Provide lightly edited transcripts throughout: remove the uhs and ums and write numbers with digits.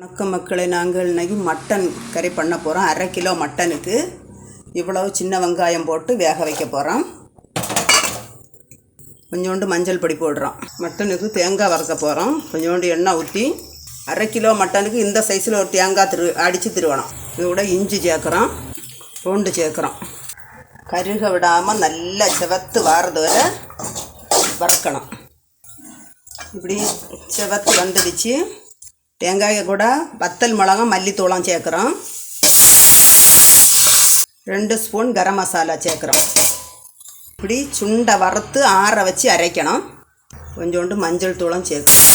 வணக்கம் மக்களே, நாங்கள் இன்றைக்கி மட்டன் கறி பண்ண போகிறோம். 1/2 கிலோ மட்டனுக்கு இவ்வளவு சின்ன வெங்காயம் போட்டு வேக வைக்க போகிறோம். கொஞ்சோண்டு மஞ்சள் பொடி போடுறோம். மட்டனுக்கு தேங்காய் வறுக்க போகிறோம். கொஞ்சோண்டு எண்ணெய் ஊற்றி 1/2 கிலோ மட்டனுக்கு இந்த சைஸில் ஒரு தேங்காய் அடித்து திருவணும். இது கூட இஞ்சி சேர்க்குறோம், பூண்டு சேர்க்குறோம். கருக விடாமல் நல்லா செவத்து வாரது வரை வறுக்கணும். இப்படி செவத்து வந்துடுச்சு. தேங்காயை கூட வத்தல் மிளகாய் மல்லித்தூளம் சேர்க்குறோம். 2 ஸ்பூன் கரம் மசாலா சேர்க்குறோம். இப்படி சுண்டை வறுத்து ஆற வச்சு அரைக்கணும். கொஞ்சோண்டு மஞ்சள் தூளம் சேர்க்கணும்.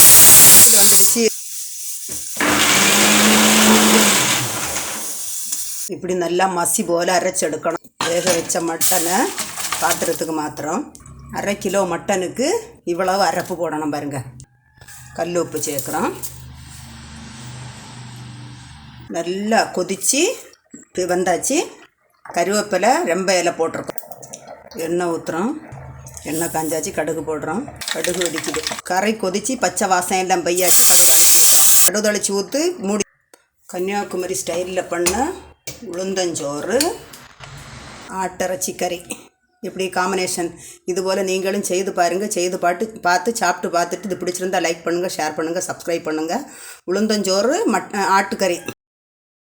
வந்துடுச்சு. இப்படி நல்லா மசி போல் அரைச்செடுக்கணும். வேக வச்ச மட்டனை பாத்திரத்துக்கு மாத்திரம். 1/2 கிலோ மட்டனுக்கு இவ்வளவு அரைப்பு போடணும் பாருங்கள். கல் உப்பு சேர்க்குறோம். நல்லா கொதித்து வந்தாச்சு. கருவேப்பிலை ரொம்ப இலை போட்டிருக்கோம். எண்ணெய் ஊற்றுறோம். எண்ணெய் காஞ்சாச்சு. கடுகு போடுறோம். கடுகு வெடிக்குது. கரை கொதித்து பச்சை வாசம் எல்லாம் பையாச்சு. கடுகு தொளிச்சு ஊற்றி மூடி. கன்னியாகுமரி ஸ்டைலில் பண்ண உளுந்தஞ்சோறு, ஆட்டிறைச்சி கறி. இப்படி காம்பினேஷன். இதுபோல் நீங்களும் செய்து பாருங்கள். செய்து பார்த்து சாப்பிட்டு பார்த்துட்டு இது பிடிச்சிருந்தா லைக் பண்ணுங்கள், ஷேர் பண்ணுங்கள், சப்ஸ்கிரைப் பண்ணுங்கள். உளுந்தஞ்சோறு ஆட்டுக்கறி.